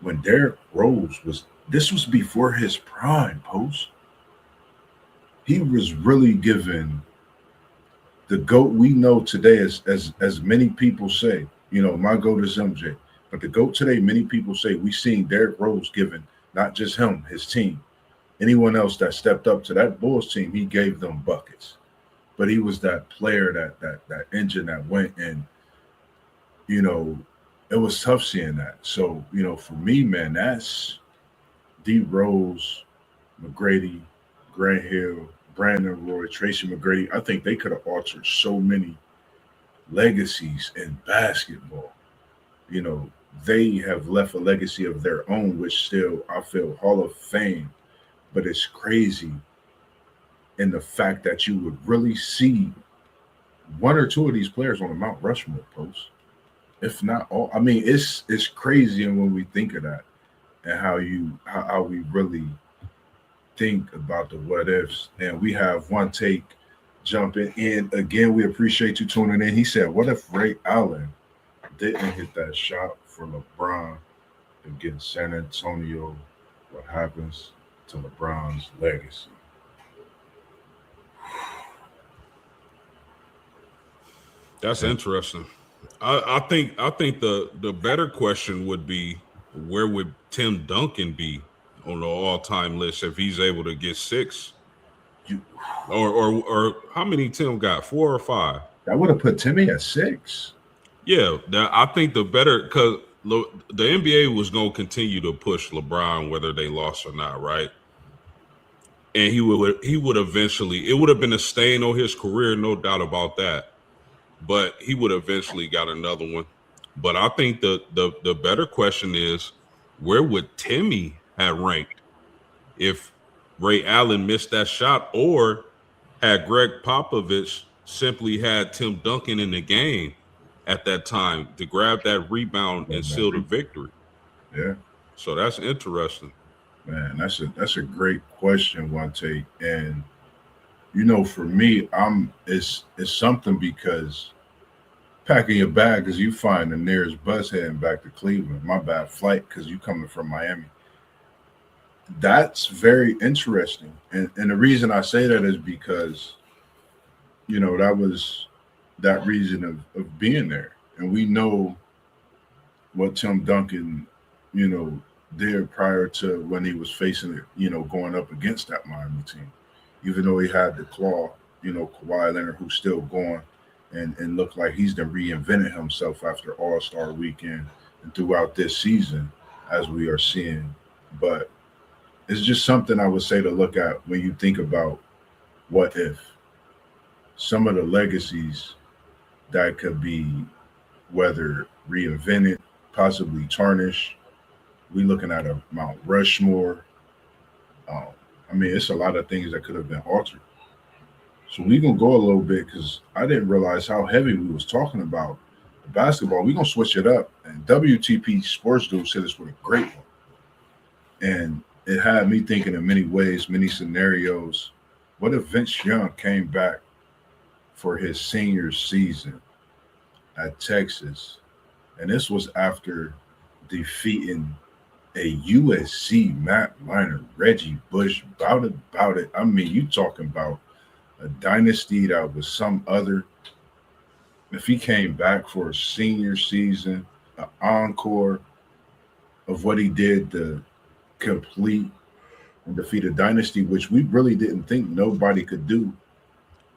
when Derrick Rose this was before his prime, Post. He was really given the GOAT we know today, as many people say, my GOAT is MJ. But the GOAT today, many people say we seen Derrick Rose given not just him, his team. Anyone else that stepped up to that Bulls team, he gave them buckets. But he was that player, that engine that went and you know, it was tough seeing that. So, for me, man, that's D Rose, McGrady, Grant Hill, Brandon Roy, Tracy McGrady. I think they could have altered so many legacies in basketball. You know, they have left a legacy of their own, which still I feel Hall of Fame. But it's crazy in the fact that you would really see one or two of these players on the Mount Rushmore post, if not all. I mean, it's crazy, and when we think of that and how we really think about the what ifs. And we have one take jumping in again. We appreciate you tuning in. He said, "What if Ray Allen didn't hit that shot for LeBron against San Antonio? What happens to LeBron's legacy?" That's interesting. I think the better question would be, where would Tim Duncan be on the all time list if he's able to get six? You, or how many Tim got? 4 or 5? that would have put Timmy at 6. Yeah, I think the better, because the NBA was going to continue to push LeBron whether they lost or not, right? And he would eventually, it would have been a stain on his career, no doubt about that. But he would eventually got another one. But I think the better question is, where would Timmy have ranked if Ray Allen missed that shot, or had Greg Popovich simply had Tim Duncan in the game at that time to grab that rebound and seal the victory? Yeah. So that's interesting. Man, that's a great question, one take. And for me, it's something because packing your bag because you find the nearest bus heading back to Cleveland. My bad flight because you coming from Miami. That's very interesting. And the reason I say that is because, that was that reason of being there. And we know what Tim Duncan, did prior to when he was facing it, going up against that Miami team. Even though he had the claw, Kawhi Leonard, who's still going and looked like he's done reinvented himself after All-Star weekend and throughout this season, as we are seeing. But it's just something I would say to look at when you think about what if. Some of the legacies that could be whether reinvented, possibly tarnished. We looking at a Mount Rushmore. I mean, it's a lot of things that could have been altered. So we gonna go a little bit because I didn't realize how heavy we was talking about the basketball. We gonna switch it up. And WTP Sports Dude said this was a great one, and it had me thinking in many ways, many scenarios. What if Vince Young came back for his senior season at Texas, and this was after defeating a USC Matt Liner, Reggie Bush, bout it. I mean, you talking about a dynasty that was some other. If he came back for a senior season, an encore of what he did to complete and defeat a dynasty, which we really didn't think nobody could do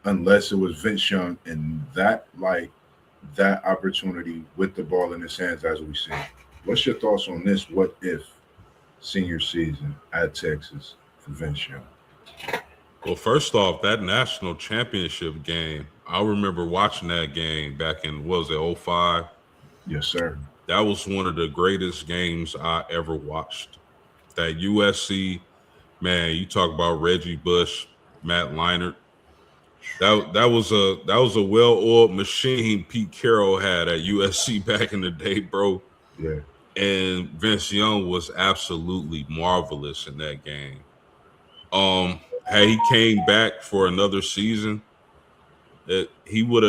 unless it was Vince Young, and that opportunity with the ball in his hands, as we see. What's your thoughts on this? What if senior season at Texas for Vince Young? Well, first off, that national championship game, I remember watching that game back in, what was it, 05? Yes, sir. That was one of the greatest games I ever watched. That USC, man, you talk about Reggie Bush, Matt Leinart. That was a well-oiled machine Pete Carroll had at USC back in the day, bro. Yeah. And Vince Young was absolutely marvelous in that game. Had he came back for another season, he would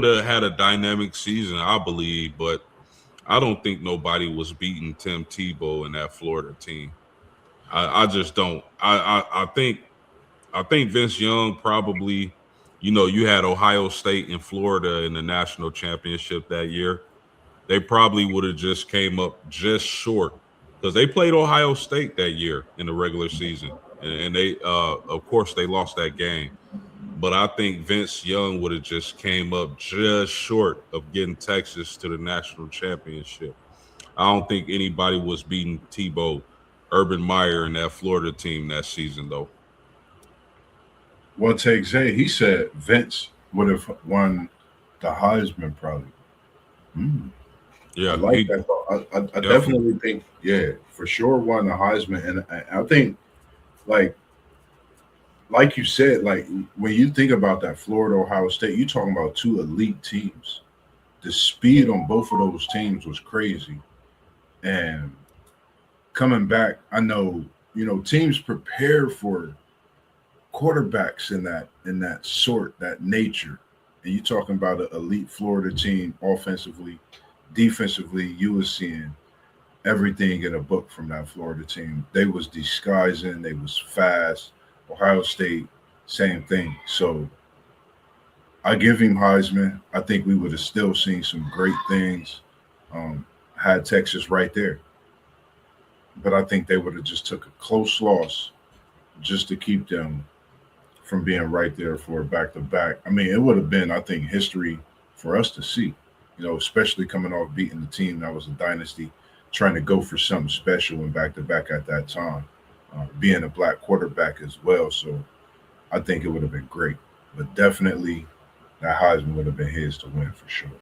have had a dynamic season, I believe. But I don't think nobody was beating Tim Tebow in that Florida team. I just don't. I think Vince Young probably, you had Ohio State and Florida in the national championship that year. They probably would have just came up just short because they played Ohio State that year in the regular season, and they, of course, they lost that game. But I think Vince Young would have just came up just short of getting Texas to the national championship. I don't think anybody was beating Tebow, Urban Meyer, and that Florida team that season, though. Well, take Zay, he said Vince would have won the Heisman probably. Hmm. I Yeah, like he that thought. I definitely. definitely think, yeah, for sure won the Heisman. And I think, like, like you said, like when you think about that Florida Ohio State, you're talking about two elite teams. The speed on both of those teams was crazy. And coming back, I know, teams prepare for quarterbacks in that sort, that nature. And you're talking about an elite Florida team offensively, defensively, you were seeing everything in a book from that Florida team. They was disguising, they was fast. Ohio State, same thing. So I give him Heisman. I think we would have still seen some great things. Had Texas right there, but I think they would have just took a close loss just to keep them from being right there for a back to back. I mean, it would have been, I think, history for us to see. Especially coming off beating the team that was a dynasty, trying to go for something special and back to back at that time, being a black quarterback as well. So I think it would have been great, but definitely that Heisman would have been his to win for sure.